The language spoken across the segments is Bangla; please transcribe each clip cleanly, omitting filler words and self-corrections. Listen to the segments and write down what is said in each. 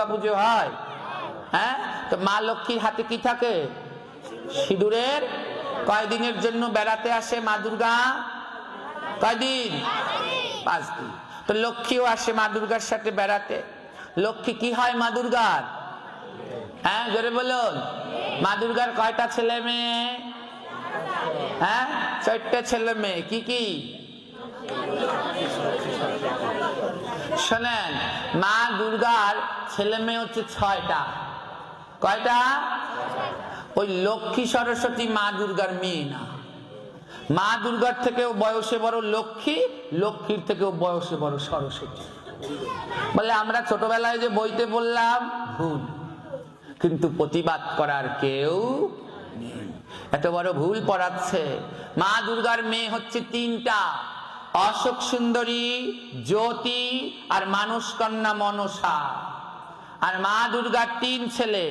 দুর্গা পুজো হয়? হ্যাঁ, তো মা লক্ষ্মীর হাতে কি থাকে? সিঁদুরের। কয়দিনের জন্য বেড়াতে আসে মা দুর্গা? কয়দিন? 5 দিন। তো লক্ষ্মীও আসে মা দুর্গার সাথে বেড়াতে। লক্ষ্মী কি হয় মা দুর্গার? হ্যাঁ, জোরে বলুন। মা দুর্গার কয়টা ছেলে মেয়ে? হ্যাঁ, 4টে ছেলে মেয়ে। কি কি? শোনেন, মা দুর্গার ছেলে মেয়ে হচ্ছে 6টা। কয়টা? ওই লক্ষ্মী সরস্বতী মা দুর্গার মেয়ে না। মা দুর্গার থেকেও বয়সে বড় লক্ষ্মী, লক্ষ্মীর থেকেও বয়সে বড় সরস্বতী। বলে আমরা ছোটবেলায় যে বইতে বললাম ভুল, কিন্তু প্রতিবাদ করার কেউ নেই। এত বড় ভুল পড়াচ্ছে। মা দুর্গার মেয়ে হচ্ছে 3টা, অশোক সুন্দরী, জ্যোতি আর মানুষ কন্যা মনসা। আর মা দুর্গার 3 ছেলে,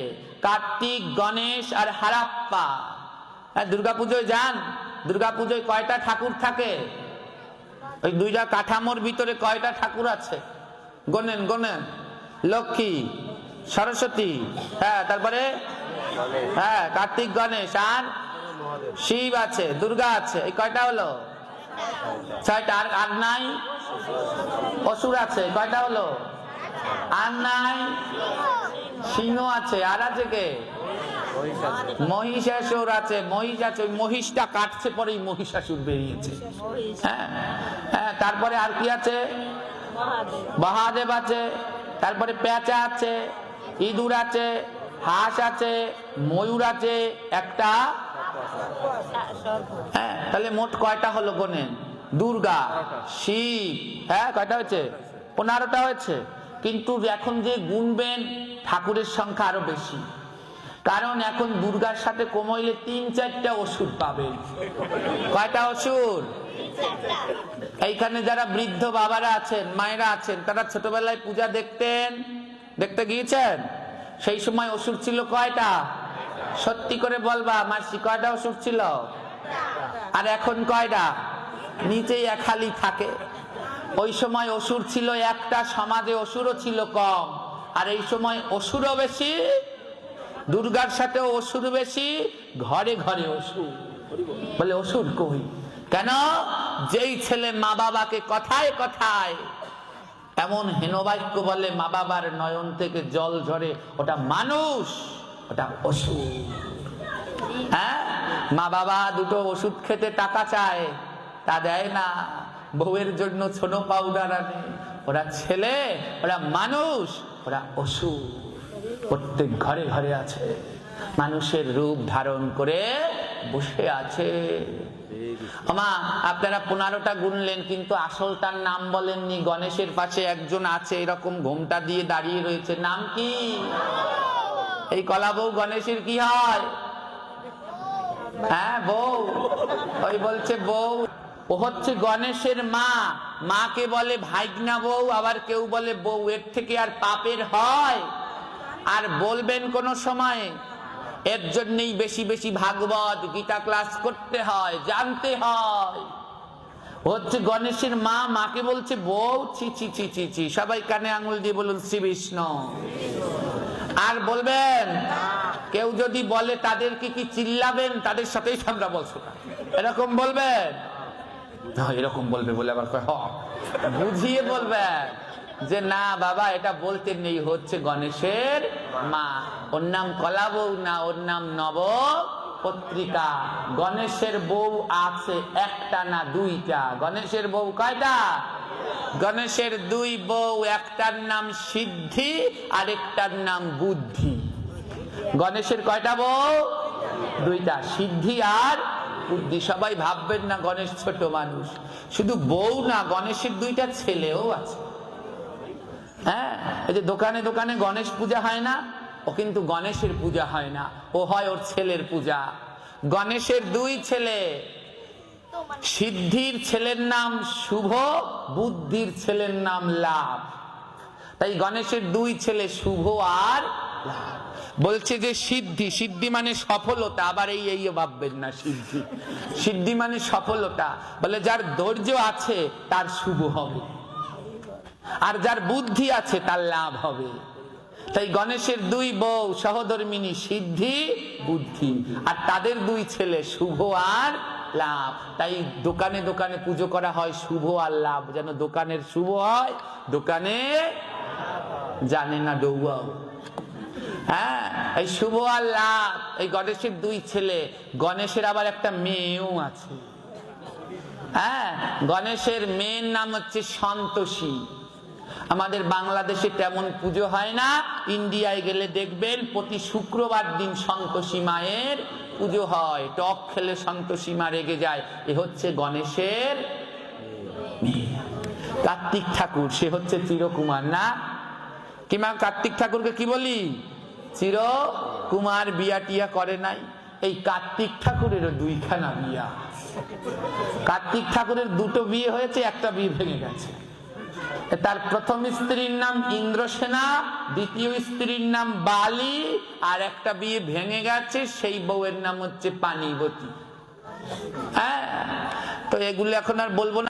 কার্তিক, গণেশ আর হারাপ্পা। দুর্গা পুজোয় যান, দুর্গা পুজোয় কয়টা ঠাকুর থাকে? ওই 2টা কাঠামোর ভিতরে কয়টা ঠাকুর আছে? Gonen Gonen. লক্ষ্মী, সরস্বতী, হ্যাঁ, তারপরে হ্যাঁ কার্তিক, গণেশ আর শিব আছে, দুর্গা আছে। এই কয়টা হলো? 6টা। আর নাই? অসুর আছে। কয়টা হলো? আর নাই? সিংহ আছে। আর আছে কে? মহিষাসুর আছে। মহিষ আছে। ওই মহিষটা কাটছে পরেই মহিষাসুর বেরিয়েছে। হ্যাঁ হ্যাঁ। তারপরে আর কি আছে? মহাদেব আছে। তারপরে পেঁচা আছে, ইঁদুর আছে, হাঁস আছে, ময়ূর আছে, একটা। হ্যাঁ, তাহলে মোট কয়টা হলো গোনেন? দুর্গা, শিব, হ্যাঁ কয়টা হয়েছে? 15টা হয়েছে। কিন্তু এখন যে গুনবেন ঠাকুরের সংখ্যা আরো বেশি, কারণ এখন দুর্গার সাথে কমাইলে 3-4টা অসুর পাবেন। কয়টা অসুর? এইখানে যারা বৃদ্ধ বাবারা আছেন, মায়েরা আছেন, তারা ছোটবেলায় পূজা দেখতে গিয়েছেন? সেই সময় অসুর ছিল কয়টা? সত্যি করে বলবা মাসি, কয়টা অসুর ছিল? আর এখন কয়টা? নিচেই খালি থাকে। ওই সময় অসুর ছিল একটা, সমাজে অসুরও ছিল কম। আর এই সময় অসুরও বেশি, দুর্গার সাথেও অসুর বেশি, ঘরে ঘরে অসুর। বলে অসুর কই? কেন? যেই ছেলে মা বাবাকে কথায় কথায় এমন হেনবাক্য বলে, মা বাবার নয়ন থেকে জল ঝরে, ওটা মানুষ, ওটা অসুর। হ্যাঁ, মা বাবা দুটো ওষুধ খেতে টাকা চায়, তা দেয় না। বউয়ের জন্য ছোনো পাউডার আনে, ওরা ছেলে, ওরা মানুষ, ওরা অসুর। প্রত্যেক ঘরে ঘরে আছে, মানুষের রূপ ধারণ করে বসে আছে। মা, আপনারা 15টা গুনলেন, কিন্তু আসলটার নাম বলেননি। গণেশের পাশে একজন আছে, এরকম ঘোমটা দিয়ে দাঁড়িয়ে রয়েছে, নাম কি? এই কলা বউ গণেশের কি হয়? হ্যাঁ, বউ। ওই বলছে বউ। ও হচ্ছে গণেশের মা। মাকে বলে ভাইগনা বউ, আবার কেউ বলে বউ। এর থেকে আর পাপের হয়? আর বলবেন কোন সময়? এর জন্যই বেশি বেশি ভাগবত গীতা ক্লাস করতে হয়, জানতে হয়। হচ্ছে গণেশের মা, মাকে বলছে বউ। ছি ছি ছি ছি ছি। সবাই কানে আঙুল দিয়ে বলুন শ্রী বিষ্ণু। আর বলবেন? কেউ যদি বলে তাদেরকে কি চিল্লাবেন? তাদের সাথেই আমরা বলছো, এরকম বলবেন? এরকম বলবে বলে আবার বুঝিয়ে বলবেন যে না বাবা, এটা বলতে নেই, হচ্ছে গণেশের মা। ওর নাম কলা বউ না, ওর নাম নব পত্রিকা। গণেশের বউ আছে একটা না 2টা। গণেশের বউ কয়টা? গণেশের 2 বউ, একটার নাম সিদ্ধি আর একটার নাম বুদ্ধি। গণেশের কয়টা বউ? 2টা, সিদ্ধি আর বুদ্ধি। সবাই ভাববেন না গণেশ ছোট মানুষ। শুধু বউ না, গণেশের 2টা ছেলেও আছে। হ্যাঁ, এই যে দোকানে দোকানে গণেশ পূজা হয় না, ও কিন্তু গণেশের পূজা হয় না, ও হয় ওর ছেলের পূজা। গণেশের 2 ছেলে, সিদ্ধির ছেলের নাম শুভ, বুদ্ধির ছেলের নাম লাভ। তাই গণেশের 2 ছেলে, শুভ আর লাভ। বলছে যে সিদ্ধি, সিদ্ধি মানে সফলতা। আবার এই ভাববেন না, সিদ্ধি সিদ্ধি মানে সফলতা। বলে যার ধৈর্য আছে তার শুভ হবে, আর যার বুদ্ধি আছে তার লাভ হবে। তাই গণেশের দুই বউ সহধর্মিনী সিদ্ধি বুদ্ধি, আর তাদের দুই ছেলে শুভ আর লাভ। তাই দোকানে দোকানে পুজো করা হয় শুভ আর লাভ, যেন দোকানের শুভ হয়, দোকানে জানে না ডৌয়াও। হ্যাঁ, এই শুভ আর লাভ, এই গণেশের দুই ছেলে। গণেশের আবার একটা মেয়েও আছে। হ্যাঁ, গণেশের মেয়ের নাম হচ্ছে সন্তোষী। আমাদের বাংলাদেশে তেমন পুজো হয় না, ইন্ডিয়ায় গেলে দেখবেন প্রতি শুক্রবার দিন সন্তোষী মায়ের পুজো হয়। টক খেলে সন্তোষী মা রেগে যায়। এ হচ্ছে গণেশের মেয়ে। কার্তিক ঠাকুর, সে হচ্ছে চিরকুমার না কিমা? কার্তিক ঠাকুরকে কি বলি? চিরকুমার। বিয়া টিয়া করে নাই। এই কার্তিক ঠাকুরেরও দুইখানা বিয়া। কার্তিক ঠাকুরের দুটো বিয়ে হয়েছে, একটা বিয়ে ভেঙে গেছে। তার প্রথম স্ত্রীর নাম ইন্দ্রসেনা, দ্বিতীয় স্ত্রীর নাম বালি, আর একটা বিয়ে ভেঙে গেছে, সেই বউয়ের নাম হচ্ছে পানিবতী। হ্যাঁ, তো এগুলো এখন আর বলবো না।